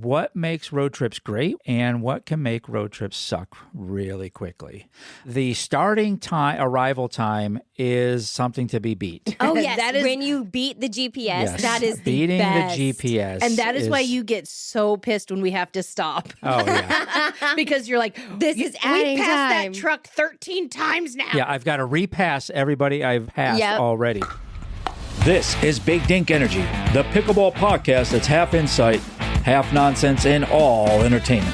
what makes road trips great and what can make road trips suck really quickly. The starting time, arrival time is something to be beat. Oh, yes. That is- when you beat the GPS, Yes. that is Beating the best. the GPS. And that is why you get so pissed when we have to stop. Oh, yeah. Because you're like, This is adding we passed time. that truck 13 times now. Yeah, I've got to repass everybody I've passed Yep. already. This is Big Dink Energy, the pickleball podcast that's half insight, half nonsense, and all entertainment.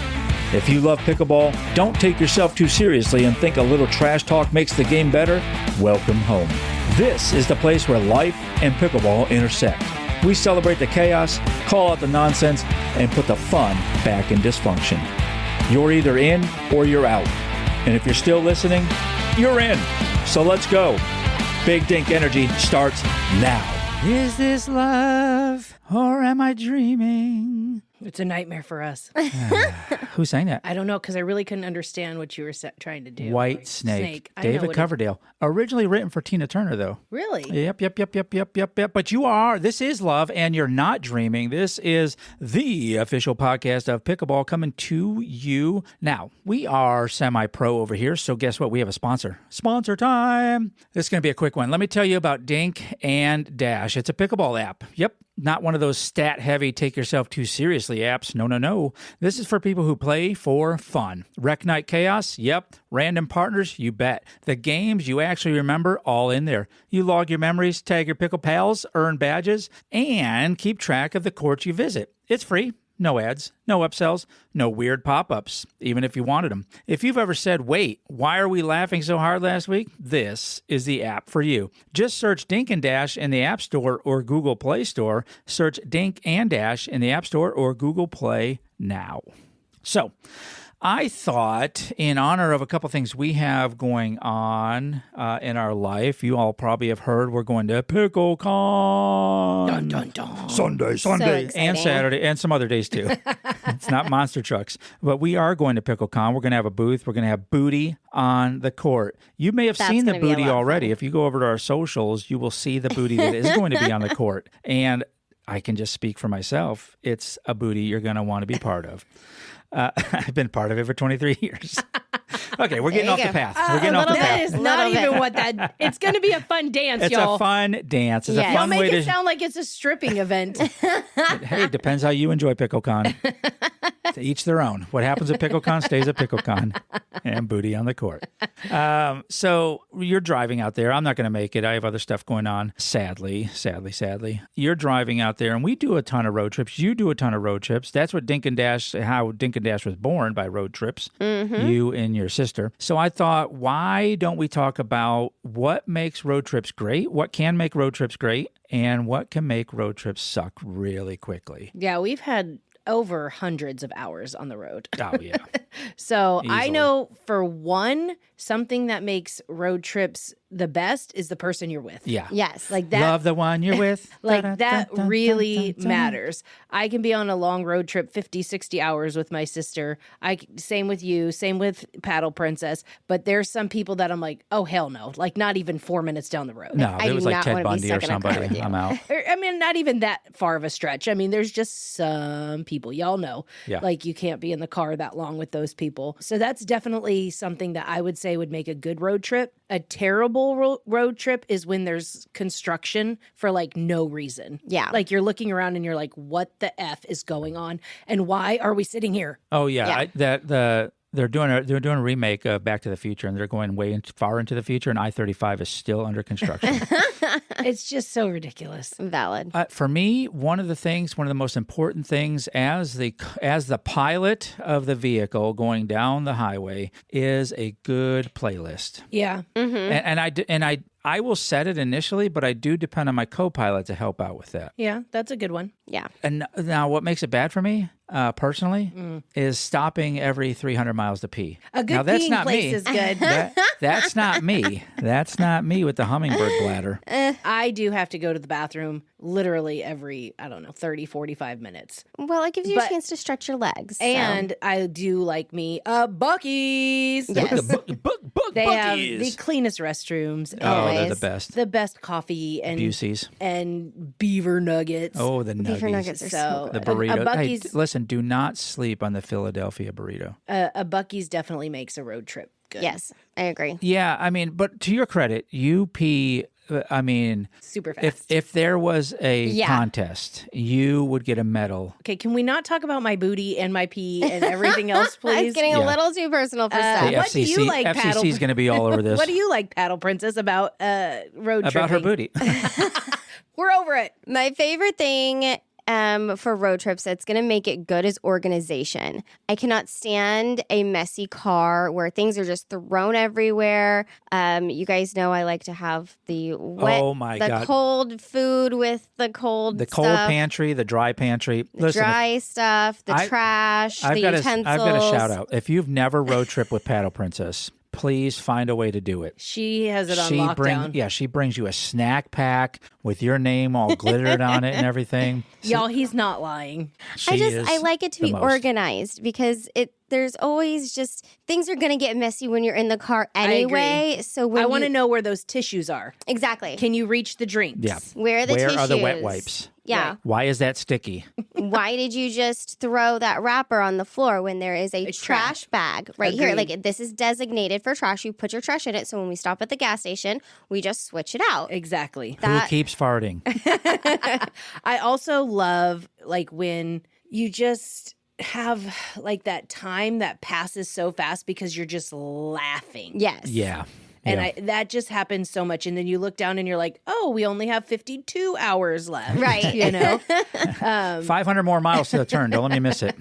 If you love pickleball, don't take yourself too seriously and think a little trash talk makes the game better, welcome home. This is the place where life and pickleball intersect. We celebrate the chaos, call out the nonsense, and put the fun back in dysfunction. You're either in or you're out. And if you're still listening, you're in. So let's go. Big Dink Energy starts now. Is this love or am I dreaming? It's a nightmare for us. Who sang that? I don't know, because I really couldn't understand what you were trying to do. White Like, Snake. I know David what Coverdale. Originally written for Tina Turner, though. Really? Yep. But this is love, and you're not dreaming. This is the official podcast of Pickleball coming to you. Now, we are semi-pro over here, so guess what? We have a sponsor. Sponsor time. This is going to be a quick one. Let me tell you about Dink and Dash. It's a pickleball app. Yep. Not one of those stat-heavy, take-yourself-too-seriously apps. No. This is for people who play for fun. Rec Night Chaos? Yep. Random partners? You bet. The games you actually remember? All in there. You log your memories, tag your pickle pals, earn badges, and keep track of the courts you visit. It's free. No ads, no upsells, no weird pop-ups, even if you wanted them. If you've ever said, wait, why are we laughing so hard last week? This is the app for you. Just search Dink and Dash in the App Store or Google Play Store. Search Dink and Dash in the App Store or Google Play now. So, I thought, in honor of a couple things we have going on in our life, you all probably have heard we're going to PickleCon. Dun, dun, dun. Sunday, exciting. and Saturday, and some other days too. It's not monster trucks, but we are going to PickleCon. We're going to have a booth. We're going to have booty on the court. You may have That's seen the gonna be a booty lot of already. fun. If you go over to our socials, you will see the booty that is going to be on the court. And I can just speak for myself. It's a booty you're going to want to be part of. I've been part of it for 23 years. Okay, we're getting off the path. We're getting off the That path. is not even what that... It's going to be a fun dance, It's y'all. a fun dance. It's Yes. a Don't fun make way it to... sound like it's a stripping event. Hey, it depends how you enjoy PickleCon. To each their own. What happens at PickleCon stays at PickleCon. And booty on the court. So you're driving out there. I'm not going to make it. I have other stuff going on. Sadly. You're driving out there, and we do a ton of road trips. You do a ton of road trips. That's what Dink and Dash, how Dink and Dash was born, by road trips. Mm-hmm. You and your sister. So I thought, why don't we talk about what makes road trips great? What can make road trips great? And what can make road trips suck really quickly? Yeah, we've had over hundreds of hours on the road. Oh, yeah. So I Easily. know, for one, something that makes road trips the best is the person you're with. Yeah. Yes. Like that. Love the one you're with. Like Da-da, that dun, dun, really dun, dun, dun. matters. I can be on a long road trip, 50, 60 hours with my sister. Same with you, same with Paddle Princess. But there's some people that I'm like, oh, hell no. Like not even 4 minutes down the road. No, I it do was like not Ted wanna be Bundy or stuck in a car somebody. with you. I'm out. I mean, not even that far of a stretch. I mean, there's just some people, y'all know, Yeah. like you can't be in the car that long with those people. So that's definitely something that I would say would make a good road trip. A terrible road trip is when there's construction for like no reason. Yeah. Like you're looking around and you're like, what the F is going on? And why are we sitting here? Oh yeah, Yeah. they're doing a remake of Back to the Future, and they're going far into the future, and I-35 is still under construction. It's just so ridiculous. Valid. For me, one of the most important things as the pilot of the vehicle going down the highway is a good playlist. Yeah. And I will set it initially, but I do depend on my co-pilot to help out with that. Yeah, that's a good one. Yeah. And now what makes it bad for me, personally, is stopping every 300 miles to pee. A good now, that's peeing not place me. is good. That's not me. That's not me with the hummingbird bladder. I do have to go to the bathroom literally every, 30, 45 minutes. Well, it gives you a But- chance to stretch your legs. so- And I do like me Buc-ee's. Yes. They have Buc-ee's. the cleanest restrooms. Oh, they're the Always. best. The best coffee and Busey's. and beaver nuggets. Oh, the nuggets. Beaver nuggets are so The good. burrito. A Hey, Buc-ee's, listen, do not sleep on the Philadelphia burrito. a Buc-ee's definitely makes a road trip good. Yes, I agree. Yeah, I mean, but to your credit, you pee. I mean, Super fast. if there was a Yeah. contest, you would get a medal. Okay, can we not talk about my booty and my pee and everything else, please? It's getting a little too personal for The Steph. what do you like, FCC is going to be all over this. What do you like, Paddle Princess, about road about her tripping? booty? We're over it. My favorite thing for road trips that's going to make it good is organization. I cannot stand a messy car where things are just thrown everywhere. You guys know I like to have the wet, Oh, my the God. cold food with the cold The cold stuff, pantry, the dry pantry. the dry stuff, the I- trash, the I've got utensils. a shout out. If you've never road trip with Paddle Princess, please find a way to do it. She has it on lockdown. She brings you a snack pack with your name all glittered on it and everything. Y'all, he's not lying. I like it to the be most. organized because there's always just things are going to get messy when you're in the car anyway. So when I want to know where those tissues are. exactly Can you reach the drinks? Yeah. where are the Where tissues? are the wet wipes? Yeah. Right. Why is that sticky? Why did you just throw that wrapper on the floor when there is a It's trash bag right here? Agreed. Like this is designated for trash. You put your trash in it. So when we stop at the gas station, we just switch it out. Exactly. Who keeps farting? I also love like when you just have like that time that passes so fast because you're just laughing. Yes. Yeah. And Yeah. that just happens so much. And then you look down and you're like, oh, we only have 52 hours left. Right. You know? 500 more miles to the turn. Don't let me miss it.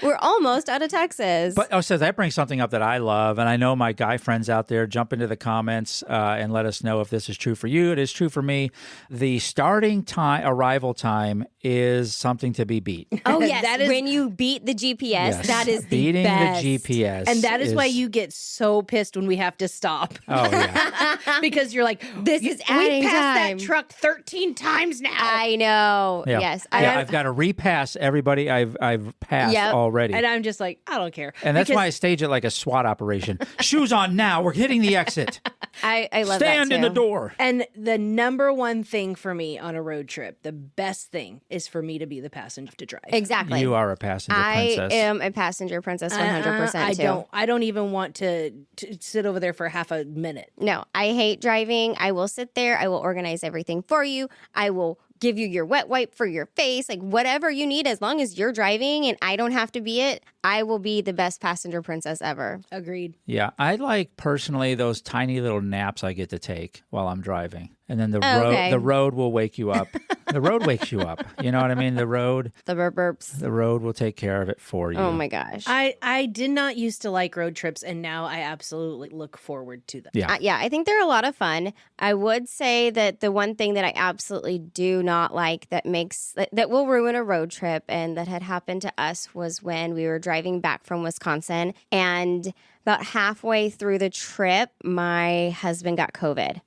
We're almost out of Texas. But so that brings something up that I love, and I know my guy friends out there, jump into the comments and let us know if this is true for you. It is true for me. The starting time, arrival time, is something to be beat. oh yes, That is- when you beat the GPS, Yes. that is the beating best. the GPS, And that is why you get so pissed when we have to stop. Oh yeah, Because you're like, This is adding we passed time. that truck 13 times now. I know. yeah. Yes. Yeah, I've got to repass everybody I've passed Yep. already. And I'm just like, I don't care. And that's Because why I stage it like a SWAT operation. Shoes on now. We're hitting the exit. I love Stand that in too. the door. And the number one thing for me on a road trip, the best thing is for me to be the passenger to drive. Exactly. You are a passenger I princess. am a passenger princess 100% too. I don't even want to sit over there for half a minute. No, I hate driving. I will sit there. I will organize everything for you. I will give you your wet wipe for your face, like whatever you need. As long as you're driving and I don't have to be it, I will be the best passenger princess ever. Agreed. Yeah, I like personally those tiny little naps I get to take while I'm driving. And then Okay. the road will wake you up. The road wakes you up. You know what I mean? The road The burps. will take care of it for you. Oh my gosh. I did not used to like road trips, and now I absolutely look forward to them. Yeah. Yeah, I think they're a lot of fun. I would say that the one thing that I absolutely do not like that will ruin a road trip and that had happened to us was when we were driving back from Wisconsin, and about halfway through the trip, my husband got COVID.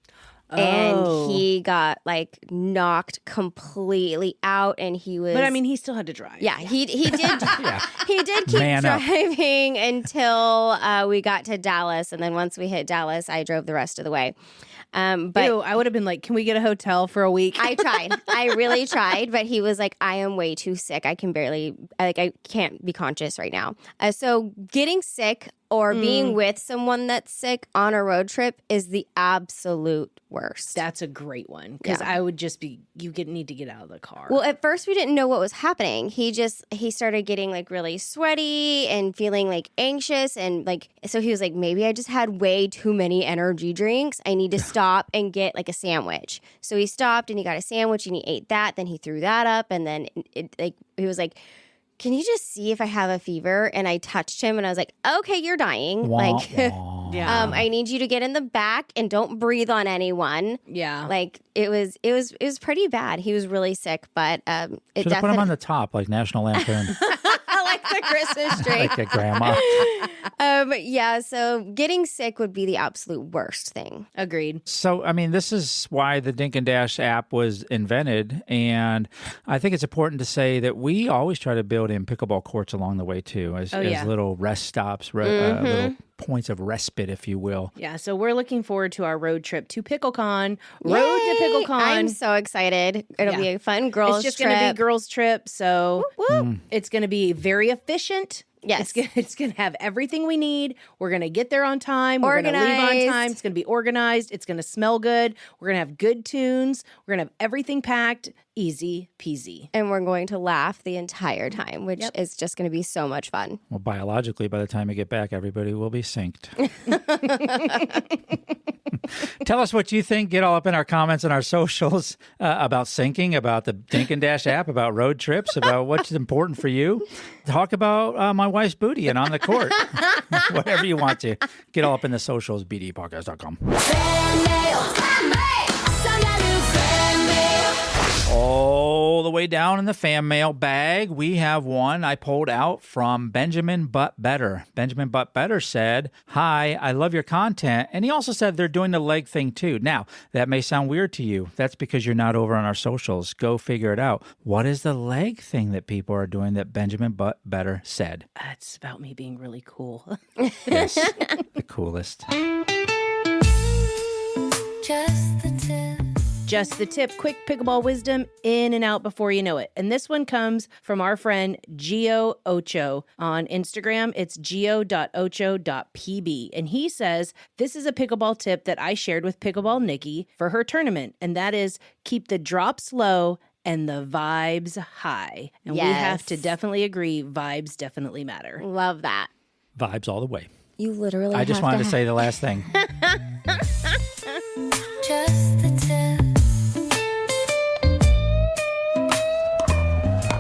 Oh. And he got like knocked completely out, and he was. But I mean, he still had to drive. yeah, he did. Yeah. He did keep Man up. driving until we got to Dallas, and then once we hit Dallas, I drove the rest of the way. But Ew, I would have been like, can we get a hotel for a week? I tried. I really tried, but he was like, I am way too sick. I can't be conscious right now. So getting sick or being with someone that's sick on a road trip is the absolute worst. That's a great one, because Yeah. I would just be, need to get out of the car. Well, at first we didn't know what was happening. He started getting like really sweaty and feeling like anxious, and like, so he was like, maybe I just had way too many energy drinks. I need to stop and get like a sandwich. So he stopped and he got a sandwich and he ate that. Then he threw that up, and then he was like, can you just see if I have a fever? And I touched him and I was like, okay, you're dying. Wah, like, wah. yeah. I need you to get in the back and don't breathe on anyone. yeah. Like it was pretty bad. He was really sick, but it Should have put him definitely on the top like National Lampoon, like the Christmas tree. like a grandma. Yeah, so getting sick would be the absolute worst thing. Agreed. So, I mean, this is why the Dink and Dash app was invented. And I think it's important to say that we always try to build in pickleball courts along the way, too, as little rest stops, little points of respite, if you will. Yeah, so we're looking forward to our road trip to PickleCon. Road to PickleCon. I'm so excited. It'll be a fun girls' trip. It's just going to be girls' trip, so it's going to be very efficient. Yes. It's going to have everything we need. We're going to get there on time. We're going to leave on time. It's going to be organized. It's going to smell good. We're going to have good tunes. We're going to have everything packed. Easy peasy. And we're going to laugh the entire time, which is just going to be so much fun. Well, biologically, by the time you get back, everybody will be synced. Tell us what you think. Get all up in our comments and our socials about syncing, about the Dink and Dash app, about road trips, about what's important for you. Talk about my wife's booty and on the court. Whatever you want to. Get all up in the socials, bdpodcast.com. All the way down in the fan mail bag, we have one I pulled out from Benjamin But Better. Benjamin But Better said, "Hi, I love your content." And he also said they're doing the leg thing too. Now, that may sound weird to you. That's because you're not over on our socials. Go figure it out. What is the leg thing that people are doing that Benjamin But Better said? It's about me being really cool. Yes, the coolest. Just the tip. Just the tip, quick pickleball wisdom in and out before you know it. And this one comes from our friend Gio Ocho on Instagram. It's gio.ocho.pb. And he says, this is a pickleball tip that I shared with Pickleball Nikki for her tournament. And that is keep the drops low and the vibes high. And we have to definitely agree, vibes definitely matter. Love that. Vibes all the way. You literally I just wanted to say the last thing. Just the tip.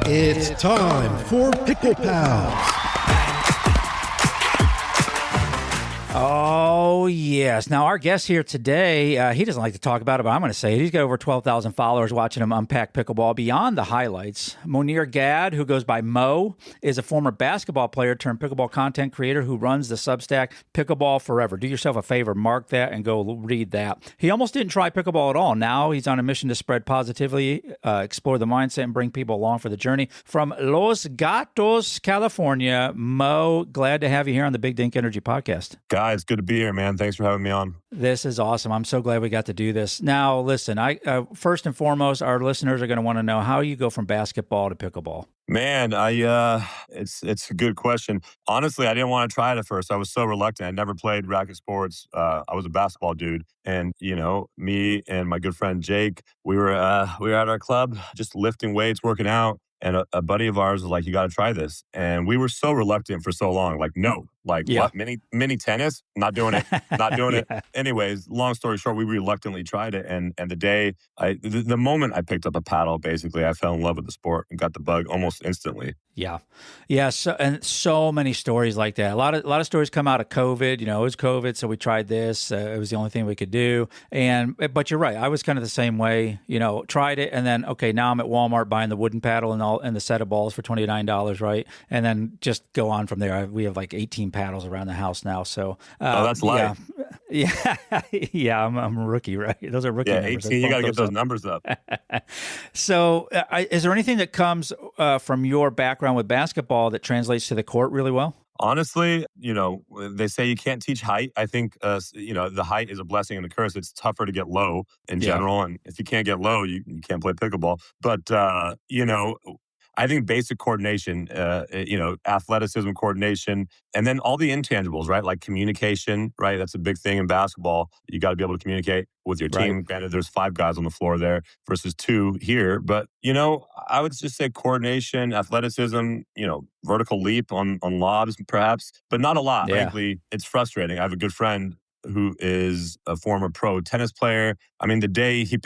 It's time for Pickle Pals. Oh, yes. Now, our guest here today, he doesn't like to talk about it, but I'm going to say it. He's got over 12,000 followers watching him unpack pickleball beyond the highlights. Mounir Gad, who goes by Mo, is a former basketball player turned pickleball content creator who runs the Substack Pickleball Forever. Do yourself a favor, mark that and go read that. He almost didn't try pickleball at all. Now he's on a mission to spread positivity, explore the mindset, and bring people along for the journey. From Los Gatos, California, Mo, glad to have you here on the Big Dink Energy Podcast. Guys, good to be here, man. Thanks for having me on. This is awesome. I'm so glad we got to do this. Now, listen, first and foremost, our listeners are going to want to know how you go from basketball to pickleball. Man, it's a good question. Honestly, I didn't want to try it at first. I was so reluctant. I never played racket sports. I was a basketball dude, and me and my good friend Jake, we were at our club just lifting weights, working out. And a buddy of ours was like, "You got to try this." And we were so reluctant for so long. Like, no, what? Mini tennis? Not doing it. Not doing it. Anyways, long story short, we reluctantly tried it. And the moment I picked up a paddle, basically, I fell in love with the sport and got the bug almost instantly. Yeah. So many stories like that. A lot of stories come out of COVID. It was COVID, so we tried this. It was the only thing we could do. But you're right. I was kind of the same way. Tried it, and then now I'm at Walmart buying the wooden paddle and the set of balls for $29, right? And then just go on from there. We have like 18 paddles around the house now. So that's light. Yeah. I'm a rookie, right? Those are rookie numbers. 18. You got to get those numbers up. So, is there anything that comes from your background with basketball that translates to the court really well? Honestly, they say you can't teach height. I think, the height is a blessing and a curse. It's tougher to get low in general. And if you can't get low, you can't play pickleball. But, I think basic coordination, athleticism, coordination, and then all the intangibles, right? Like communication, right? That's a big thing in basketball. You got to be able to communicate with your team. Right. Granted, there's 5 guys on the floor there versus 2 here. But, I would just say coordination, athleticism, vertical leap on lobs perhaps, but not a lot. Yeah. Frankly, it's frustrating. I have a good friend who is a former pro tennis player. I mean,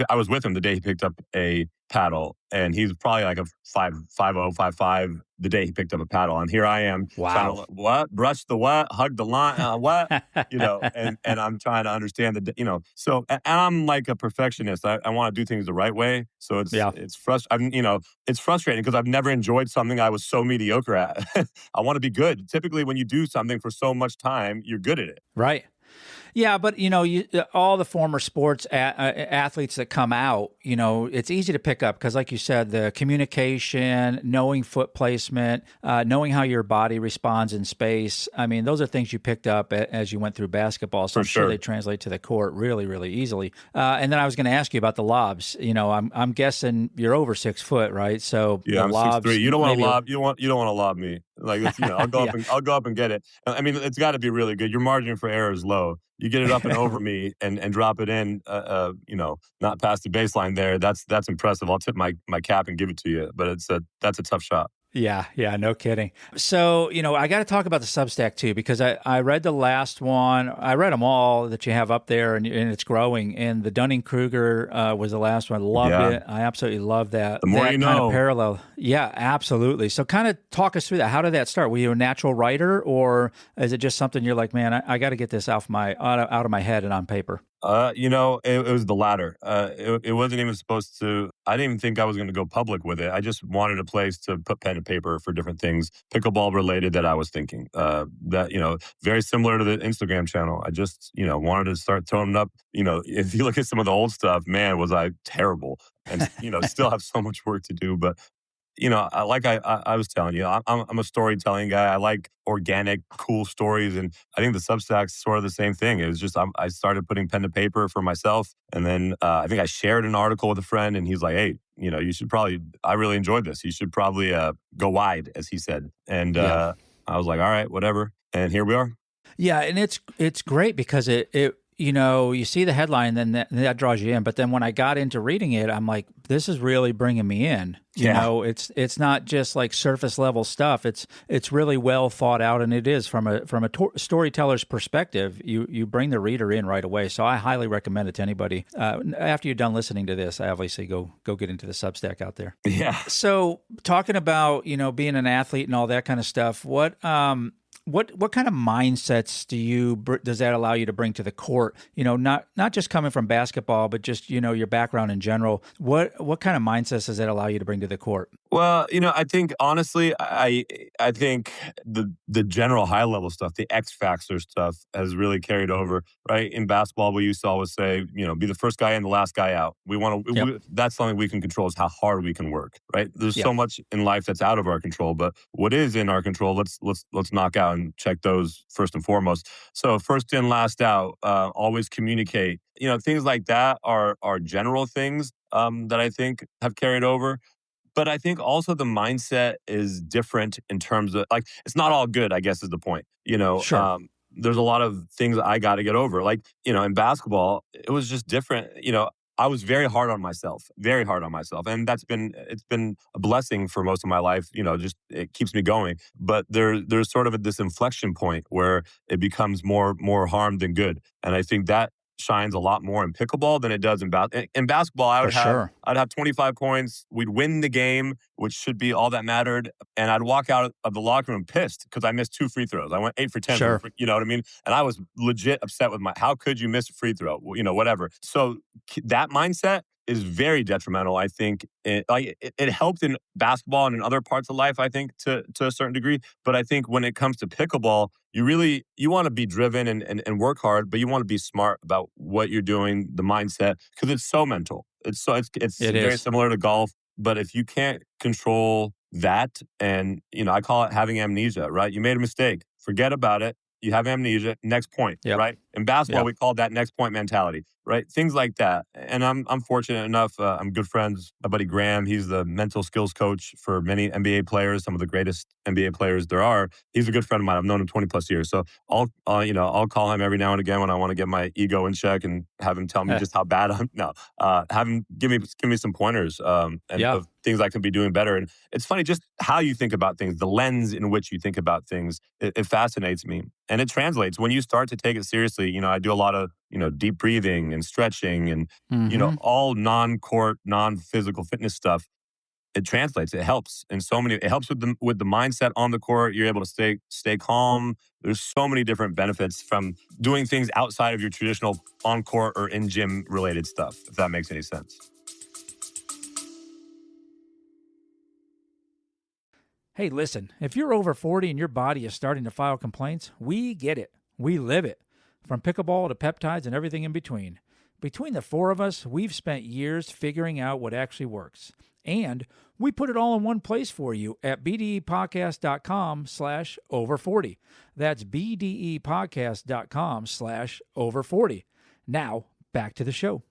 I was with him the day he picked up a paddle, and he's probably like a 5'5" the day he picked up a paddle. And here I am trying to, brush the what, hug the line, what, and I'm trying to understand so, and I'm like a perfectionist. I want to do things the right way. So it's frustrating. It's frustrating because I've never enjoyed something I was so mediocre at. I want to be good. Typically, when you do something for so much time, you're good at it. Right. Yeah, but all the former sports athletes that come out, it's easy to pick up because, like you said, the communication, knowing foot placement, knowing how your body responds in space. I mean, those are things you picked up as you went through basketball. So I'm sure they translate to the court really, really easily. And then I was going to ask you about the lobs. I'm guessing you're over 6 foot, right? So yeah, I'm lobs, 6'3". You don't want to lob. You don't want to lob me. Like I'll go up and get it. I mean, it's got to be really good. Your margin for error is low. You get it up and over me and drop it in, not past the baseline there. That's impressive. I'll tip my cap and give it to you. But that's a tough shot. Yeah, no kidding. So, I got to talk about the Substack too, because I read the last one. I read them all that you have up there, and it's growing. And the Dunning-Kruger was the last one. Loved it. I absolutely love that. The more that you know. Kind of parallel. Yeah, absolutely. So kind of talk us through that. How did that start? Were you a natural writer, or is it just something you're like, man, I got to get this out of my head and on paper? It was the latter. It wasn't even supposed to. I didn't even think I was going to go public with it. I just wanted a place to put pen and paper for different things, pickleball related, that I was thinking. Very similar to the Instagram channel. I just, wanted to start throwing up. If you look at some of the old stuff, man, was I terrible, and still have so much work to do. But I was telling you, I'm a storytelling guy. I like organic, cool stories, and I think the Substack's sort of the same thing. It was just I started putting pen to paper for myself, and then I think I shared an article with a friend, and he's like, "Hey, you should probably. I really enjoyed this. You should probably go wide," as he said, and I was like, "All right, whatever." And here we are. Yeah, and it's great because it you see the headline, then that draws you in. But then when I got into reading it, I'm like, this is really bringing me in. It's not just like surface level stuff. It's really well thought out, and it is from a storyteller's perspective. You bring the reader in right away. So I highly recommend it to anybody. After you're done listening to this, obviously go get into the Substack out there. Yeah. So talking about being an athlete and all that kind of stuff, what kind of mindsets does that allow you to bring to the court? Not just coming from basketball, but just your background in general. What kind of mindsets does that allow you to bring to the court? Well, I think honestly, I think the general high level stuff, the X factor stuff, has really carried over. Right, in basketball, we used to always say, be the first guy in, the last guy out. We want to. That's something we can control, is how hard we can work. Right, there's so much in life that's out of our control, but what is in our control, let's knock out and check those first and foremost. So first in, last out. Always communicate. Things like that are general things that I think have carried over. But I think also the mindset is different in terms of, like, it's not all good, I guess, is the point. Sure. There's a lot of things I got to get over. Like, in basketball, it was just different. I was very hard on myself. And it's been a blessing for most of my life. Just it keeps me going. But there's sort of this inflection point where it becomes more harm than good. And I think that shines a lot more in pickleball than it does in basketball. In basketball, I'd have 25 points. We'd win the game, which should be all that mattered. And I'd walk out of the locker room pissed because I missed 2 free throws. I went 8 for 10. Sure. You know what I mean? And I was legit upset with how could you miss a free throw? Whatever. So that mindset is very detrimental. I think it helped in basketball and in other parts of life, I think, to a certain degree. But I think when it comes to pickleball, you want to be driven and work hard, but you want to be smart about what you're doing, the mindset, because it's so mental. It's very similar to golf. But if you can't control that, and I call it having amnesia, right? You made a mistake, forget about it. You have amnesia, next point, right? In basketball, we call that next point mentality, right? Things like that. And I'm fortunate enough, I'm good friends. My buddy Graham, he's the mental skills coach for many NBA players, some of the greatest NBA players there are. He's a good friend of mine. I've known him 20 plus years. So I'll call him every now and again when I want to get my ego in check and have him tell me just how bad I'm. No, have him give me some pointers of things I can be doing better. And it's funny just how you think about things, the lens in which you think about things. It fascinates me. And it translates when you start to take it seriously. You know, I do a lot of, deep breathing and stretching and, all non-court, non-physical fitness stuff. It translates. It helps in so many. It helps with the mindset on the court. You're able to stay calm. There's so many different benefits from doing things outside of your traditional on court or in gym related stuff. If that makes any sense. Hey, listen, if you're over 40 and your body is starting to file complaints, we get it. We live it. From pickleball to peptides and everything in between. Between the four of us, we've spent years figuring out what actually works. And we put it all in one place for you at bdepodcast.com/over40. That's bdepodcast.com/over40. Now, back to the show.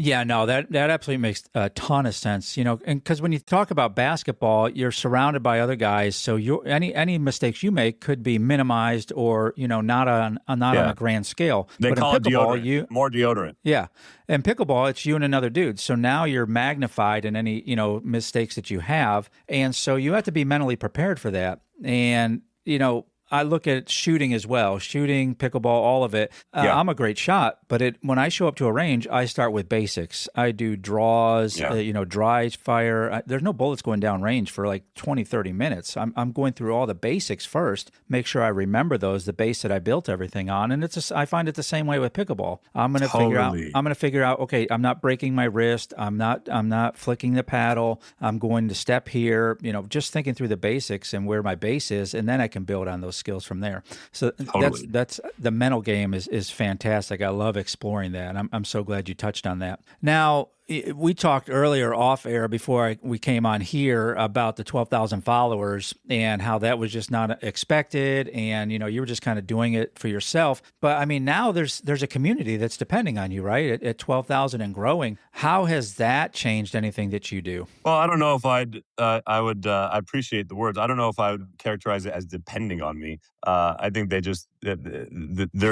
Yeah, no, that absolutely makes a ton of sense, and because when you talk about basketball, you're surrounded by other guys, so any mistakes you make could be minimized or not on a grand scale. They call it deodorant. More deodorant. Yeah, in pickleball, it's you and another dude, so now you're magnified in any mistakes that you have, and so you have to be mentally prepared for that, and I look at shooting as well, pickleball, all of it. I'm a great shot, but when I show up to a range, I start with basics. I do draws, dry fire. There's no bullets going down range for like 20, 30 minutes. I'm going through all the basics first, make sure I remember those, the base that I built everything on. And I find it the same way with pickleball. I'm going to figure out, okay, I'm not breaking my wrist. I'm not flicking the paddle. I'm going to step here, just thinking through the basics and where my base is. And then I can build on those skills from there. So that's the mental game is fantastic. I love exploring that. I'm so glad you touched on that. Now, we talked earlier off air before we came on here about the 12,000 followers and how that was just not expected. And, you were just kind of doing it for yourself. But I mean, now there's a community that's depending on you, right? At 12,000 and growing. How has that changed anything that you do? Well, I don't know if I appreciate the words. I don't know if I would characterize it as depending on me. I think they're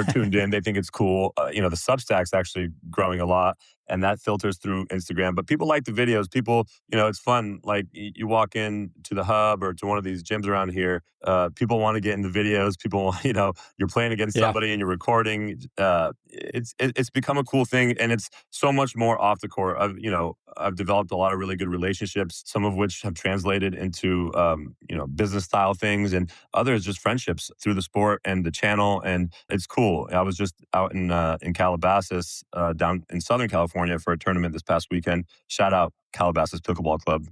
tuned in. They think it's cool. The Substack's actually growing a lot. And that filters through Instagram. But people like the videos. People, it's fun. Like you walk in to the hub or to one of these gyms around here. People want to get in the videos. People, you're playing against somebody and you're recording. It's become a cool thing, and it's so much more off the court. I've developed a lot of really good relationships, some of which have translated into business style things, and others just friendships through the sport and the channel. And it's cool. I was just out in Calabasas, down in Southern California for a tournament this past weekend. Shout out Calabasas Pickleball Club.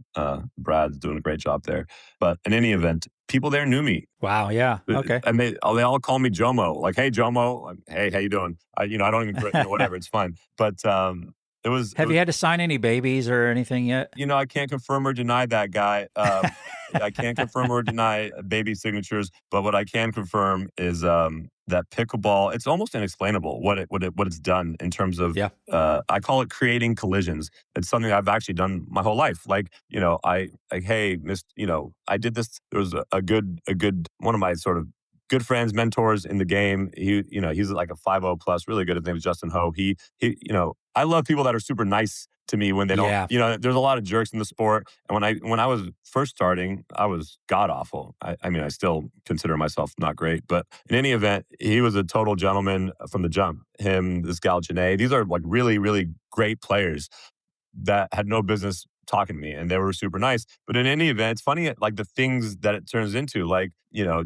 Brad's doing a great job there. But in any event, people there knew me. Wow, yeah, okay. And they all call me Jomo. Like, hey, Jomo. Like, hey, how you doing? I don't even, whatever, it's fine. But Have you had to sign any babies or anything yet? I can't confirm or deny that, guy. I can't confirm or deny baby signatures, but what I can confirm is that pickleball, it's almost inexplainable what it's done in terms of, I call it creating collisions. It's something I've actually done my whole life. Like, I did this. There was a good, one of my sort of good friends, mentors in the game. He's like a 5.0 plus, really good. His name is Justin Ho. I love people that are super nice to me when they don't, there's a lot of jerks in the sport. And when I was first starting, I was god awful. I still consider myself not great, but in any event, he was a total gentleman from the jump. Him, this gal, Janae, these are like really, really great players that had no business talking to me, and they were super nice. But in any event, it's funny, like the things that it turns into. Like,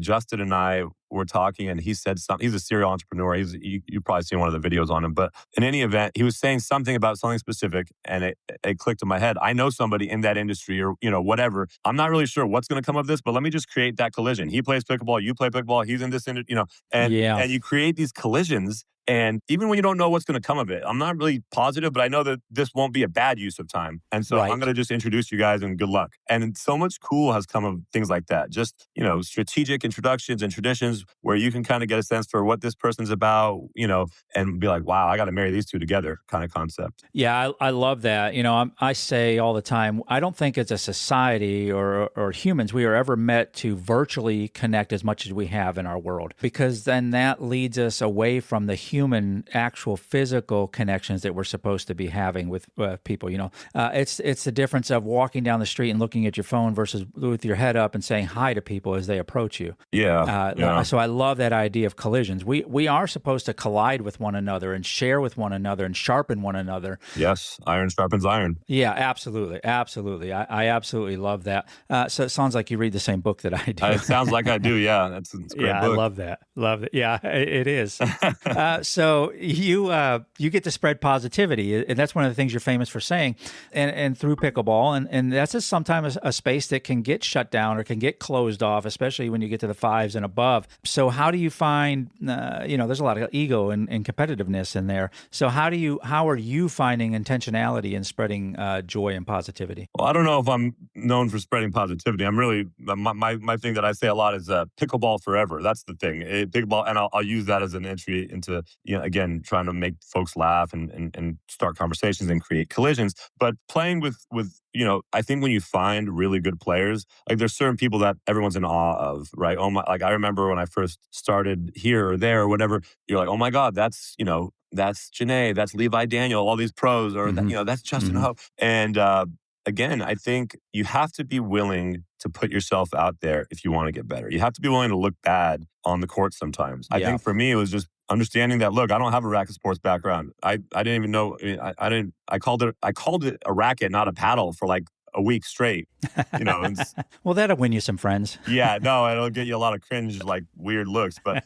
Justin and I were talking, and he said something. He's a serial entrepreneur. You've probably seen one of the videos on him. But in any event, he was saying something about something specific, and it clicked in my head. I know somebody in that industry, or whatever. I'm not really sure what's going to come of this, but let me just create that collision. He plays pickleball, you play pickleball, he's in this industry, and you create these collisions. And even when you don't know what's going to come of it, I'm not really positive, but I know that this won't be a bad use of time. And so I'm going to just introduce you guys and good luck. And so much cool has come of things like that. Just, strategic introductions and traditions where you can kind of get a sense for what this person's about, and be like, wow, I got to marry these two together kind of concept. Yeah, I love that. I say all the time, I don't think as a society or humans we are ever met to virtually connect as much as we have in our world, because then that leads us away from the human, actual physical connections that we're supposed to be having with people. It's the difference of walking down the street and looking at your phone versus with your head up and saying hi to people as they approach you. Yeah. So I love that idea of collisions. We are supposed to collide with one another and share with one another and sharpen one another. Yes, iron sharpens iron. Yeah, absolutely. I absolutely love that. So it sounds like you read the same book that I do. It sounds like I do. Yeah, it's a great book. I love that. Love it. Yeah, it is. So you get to spread positivity, and that's one of the things you're famous for saying. And through pickleball, and that's just sometimes a space that can get shut down or can get closed off, especially when you get to the fives and above. So how do you find? There's a lot of ego and competitiveness in there. So how are you finding intentionality in spreading joy and positivity? Well, I don't know if I'm known for spreading positivity. I'm really my thing that I say a lot is pickleball forever. That's the thing. Pickleball, and I'll use that as an entry into again trying to make folks laugh and start conversations and create collisions. But playing with I think when you find really good players, like there's certain people that everyone's in awe of, right? Oh my, like I remember when I first started here or there or whatever, you're like, oh my God, that's Janae, that's Levi Daniel, all these pros, or that's Justin Ho. And again, I think you have to be willing to put yourself out there if you want to get better. You have to be willing to look bad on the court sometimes. I think for me, it was just understanding that, look, I don't have a racket sports background. I didn't even know. I called it a racket, not a paddle, for like a week straight. Well, that'll win you some friends. Yeah, no, it'll get you a lot of cringe, like weird looks. But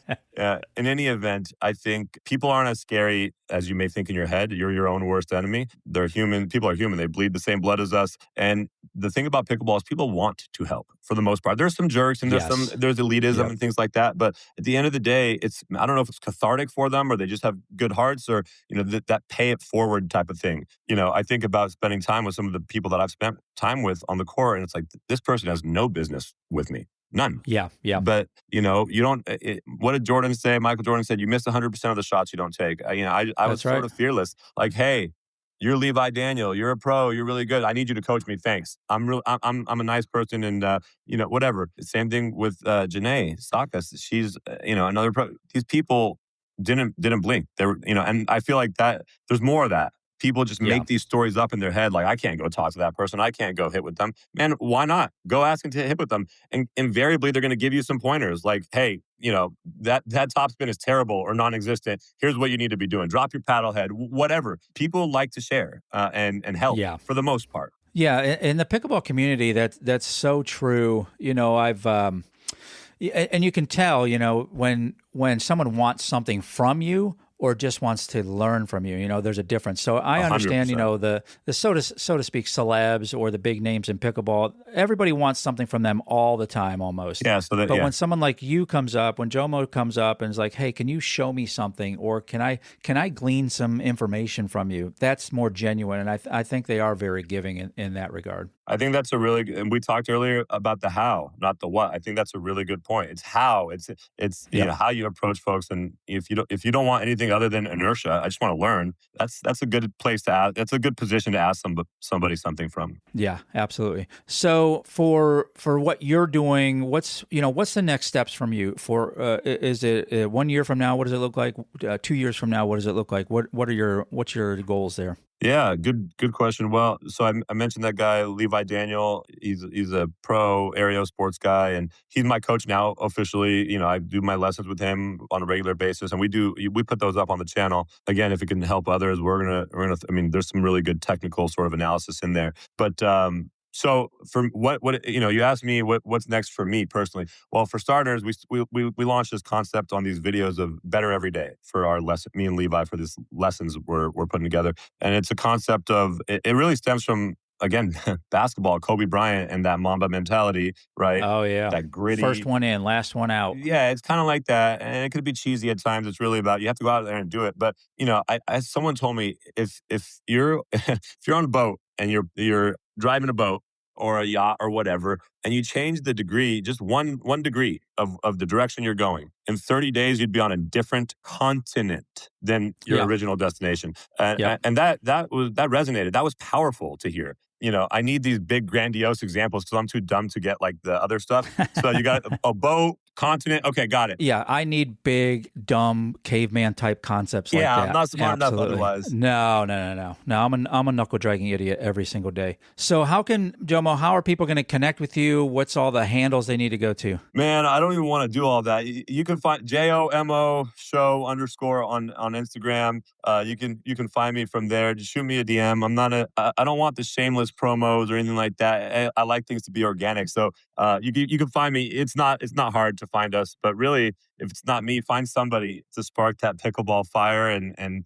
in any event, I think people aren't as scary as you may think in your head. You're your own worst enemy. They're human. People are human. They bleed the same blood as us. And the thing about pickleball is people want to help for the most part. There's some jerks and there's elitism and things like that. But at the end of the day, I don't know if it's cathartic for them or they just have good hearts or, that pay it forward type of thing. I think about spending time with some of the people that I've spent time with on the court, and it's like, this person has no business with me. None. Yeah. But, you don't, what did Jordan say? Michael Jordan said, you miss 100% of the shots you don't take. I was sort of fearless. Like, hey, you're Levi Daniel. You're a pro. You're really good. I need you to coach me. Thanks. I'm a nice person, and whatever. Same thing with Janae Sakas. She's another pro. These people didn't blink. They were and I feel like that there's more of that. People just make these stories up in their head. Like, I can't go talk to that person. I can't go hit with them. Man, why not? Go ask them to hit with them. And invariably, they're going to give you some pointers. Like, hey, that topspin is terrible or non-existent. Here's what you need to be doing. Drop your paddle head, whatever. People like to share and help for the most part. Yeah, in the pickleball community, that's so true. I've and you can tell, when someone wants something from you or just wants to learn from you, there's a difference. So I understand, 100%. The so to speak celebs or the big names in pickleball, everybody wants something from them all the time almost. Yeah. But when someone like you comes up, when Jomo comes up and is like, hey, can you show me something, or can I glean some information from you? That's more genuine, and I think they are very giving in that regard. I think that's and we talked earlier about the how, not the what. I think that's a really good point. It's how. It's how you approach folks, and if you don't want anything other than inertia, I just want to learn. That's a good place to ask. That's a good position to ask somebody something from. Yeah, absolutely. So for what you're doing, what's the next steps from you? Is it 1 year from now? What does it look like? 2 years from now, what does it look like? What's your goals there? Yeah, good question. Well, so I mentioned that guy, Levi Daniel. He's a pro aerial sports guy, and he's my coach now officially. I do my lessons with him on a regular basis, and we put those up on the channel. Again, if it can help others, we're gonna. I mean, there's some really good technical sort of analysis in there, but. So for what you asked me what's next for me personally. Well, for starters, we launched this concept on these videos of better every day for our lesson. Me and Levi for these lessons we're putting together, and it's a concept of it really stems from. Again, basketball, Kobe Bryant and that Mamba mentality, right? Oh, yeah. That gritty. First one in, last one out. Yeah, it's kind of like that. And it could be cheesy at times. It's really about, you have to go out there and do it. But, someone told me, if you're on a boat and you're driving a boat, or a yacht or whatever, and you change the degree, just one degree of the direction you're going. In 30 days, you'd be on a different continent than your original destination. And that resonated. That was powerful to hear. I need these big grandiose examples because I'm too dumb to get like the other stuff. So you got a boat, continent. Okay, got it. Yeah, I need big, dumb, caveman type concepts like that. Yeah, I'm not smart enough otherwise. No. I'm a knuckle dragging idiot every single day. So how are people going to connect with you? What's all the handles they need to go to? Man, I don't even want to do all that. You can find JOMO show _ on Instagram. You can find me from there. Just shoot me a DM. I don't want the shameless promos or anything like that. I like things to be organic. So you can find me. It's not hard to find us, but really, if it's not me, find somebody to spark that pickleball fire and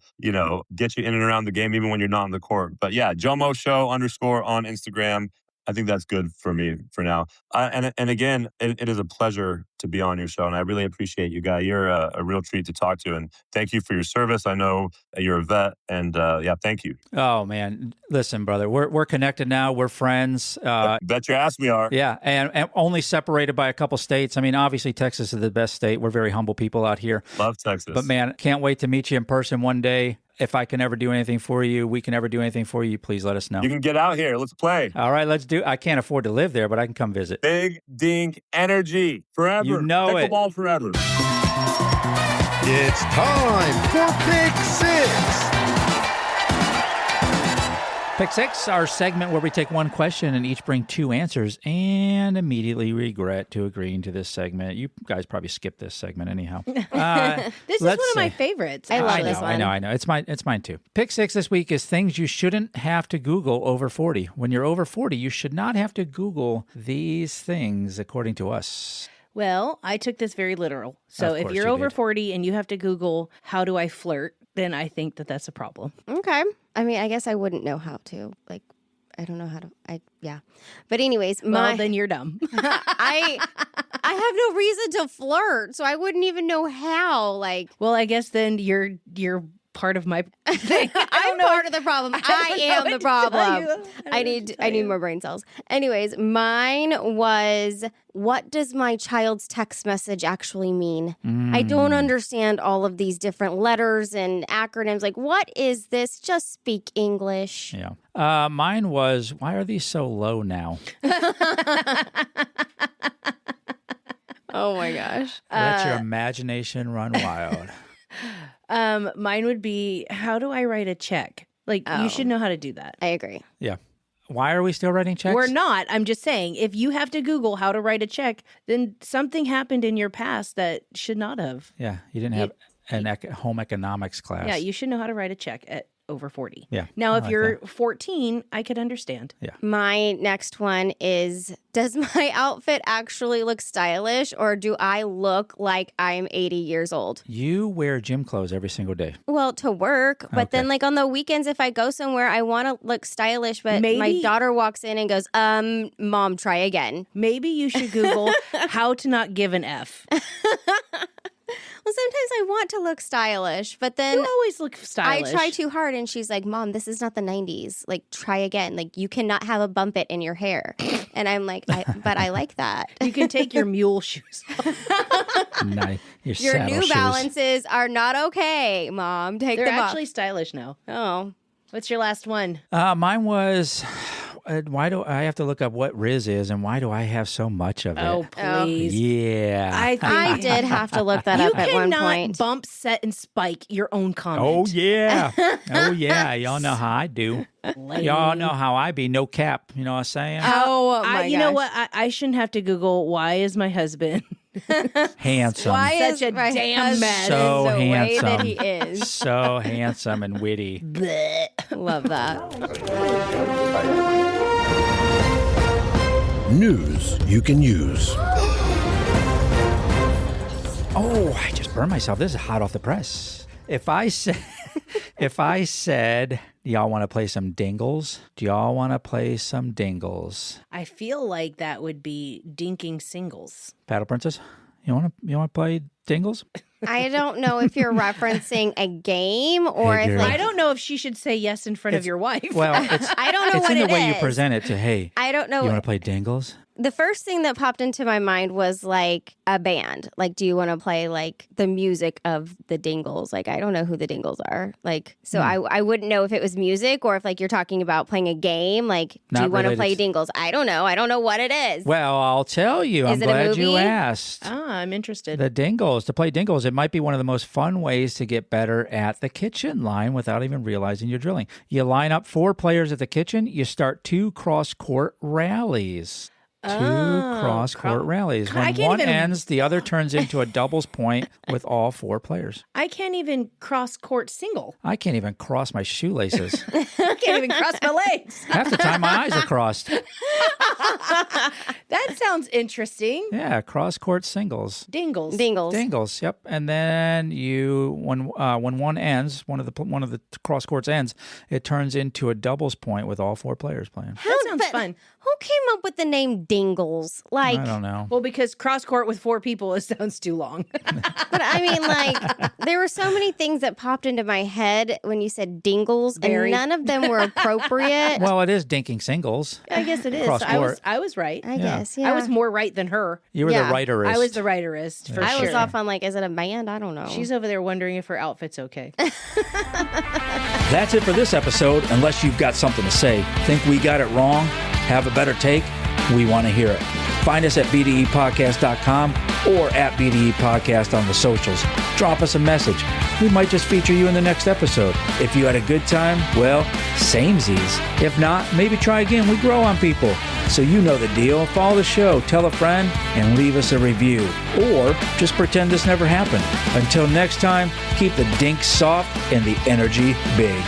get you in and around the game even when you're not on the court. But yeah, JOMO show _ on Instagram. I think that's good for me for now. And again, it is a pleasure to be on your show, and I really appreciate you, Guy. You're a real treat to talk to, and thank you for your service. I know you're a vet, and thank you. Oh man, listen, brother, we're connected now. We're friends. Bet your ass we are. Yeah, and only separated by a couple states. I mean, obviously Texas is the best state. We're very humble people out here. Love Texas, but man, can't wait to meet you in person one day. If I can ever do anything for you, we can ever do anything for you, please let us know. You can get out here. Let's play. All right, let's do. I can't afford to live there, but I can come visit. Big Dink energy forever. You know Pickleball it. forever. It's time for Pick Six. Pick Six, our segment where we take one question and each bring two answers and immediately regret to agreeing to this segment. You guys probably skipped this segment anyhow. This is one of my favorites. I love this one. I know. It's mine too. Pick Six this week is things you shouldn't have to Google over 40. When you're over 40, you should not have to Google these things, according to us. Well, I took this very literal. So if you're over 40 and you have to Google, how do I flirt, then I think that that's a problem. Okay. I mean, I guess I wouldn't know how to. Like, I don't know how to. Yeah. But anyways, well, then you're dumb. I have no reason to flirt, so I wouldn't even know how. Like, well, I guess then you're part of my thing. I'm part of the problem. I am the problem. I need more brain cells. Anyways, mine was, what does my child's text message actually mean? I don't understand all of these different letters and acronyms. Like, what is this? Just speak English. Yeah. Mine was, why are these so low now? Oh my gosh. Let your imagination run wild. Mine would be, how do I write a check? Like, you should know how to do that. I agree. Yeah. Why are we still writing checks? We're not. I'm just saying, if you have to Google how to write a check, then something happened in your past that should not have. Yeah. You didn't have an home economics class. Yeah. You should know how to write a check at over 40. Yeah. Now, if you're 14, I could understand. Yeah. My next one is, does my outfit actually look stylish, or do I look like I'm 80 years old? You wear gym clothes every single day. Well, to work, but then like on the weekends, if I go somewhere, I want to look stylish, but my daughter walks in and goes, Mom, try again. Maybe you should Google how to not give an F. Well, sometimes I want to look stylish, but then you always look stylish. I try too hard, and she's like, Mom, this is not the 90s. Like, try again. Like, you cannot have a bump it in your hair. And I'm like, but I like that. You can take your mule shoes off. Nice. Your New Balances are not okay, Mom. Take them off. They're actually stylish now. Oh. What's your last one? Mine was, why do I have to look up what Riz is, and why do I have so much of it? Oh, please. Yeah. I did have to look that up at one point. You cannot bump, set, and spike your own comment. Oh, yeah. Oh, yeah. Y'all know how I do. Y'all know how I be. No cap. You know what I'm saying? Oh, my gosh. You know what? I shouldn't have to Google, why is my husband handsome? Why such is a my damn mess? So the handsome. way that he is. So handsome and witty. Love that. News you can use. Oh, I just burned myself. This is hot off the press. If I said, do y'all want to play some Dingles? Do y'all want to play some Dingles? I feel like that would be dinking singles. Paddle Princess, you want to play Dingles? I don't know if you're referencing a game or Hey, if girl. like I don't know if she should say yes in front of your wife. Well, it's I don't know it's what in the it way you is. present it to, hey, I don't know. you want to play Dingles? The first thing that popped into my mind was like a band. Like, do you want to play like the music of the Dingles? Like, I don't know who the Dingles are. Like, so I wouldn't know if it was music or if like you're talking about playing a game. Like, do Not you want to related play to- Dingles? I don't know. I don't know what it is. Well, I'll tell you. I'm Is it a glad you movie? asked. I'm interested. The Dingles, to play Dingles, it might be one of the most fun ways to get better at the kitchen line without even realizing you're drilling. You line up 4 players at the kitchen, you start 2 cross-court rallies. 2 cross-court rallies. God, I When can't one even- ends, the other turns into a doubles point with all 4 players. I can't even cross court single. I can't even cross my shoelaces. I can't even cross my legs. Half the time, my eyes are crossed. That sounds interesting. Yeah, cross-court singles. Dingles. Dingles, yep. And then when one ends, one of the cross courts ends, it turns into a doubles point with all 4 players playing. That sounds But fun. Who came up with the name Dingles? Like, I don't know. Well, because cross court with 4 people, it sounds too long. but I mean, like, there were so many things that popped into my head when you said Dingles, Very. and none of them were appropriate. Well, it is dinking singles. I guess it is. Cross court. I was right. I guess, yeah. I was more right than her. You were Yeah. the writerist. I was the writerist for I sure. was off on like, is it a band? I don't know. She's over there wondering if her outfit's okay. That's it for this episode. Unless you've got something to say, think we got it wrong, have a better take, we want to hear it. Find us at bdepodcast.com or at BDE Podcast on the socials. Drop us a message. We might just feature you in the next episode. If you had a good time, well, samesies. If not, maybe try again. We grow on people. So you know the deal. Follow the show, tell a friend, and leave us a review. Or just pretend this never happened. Until next time, keep the dink soft and the energy big.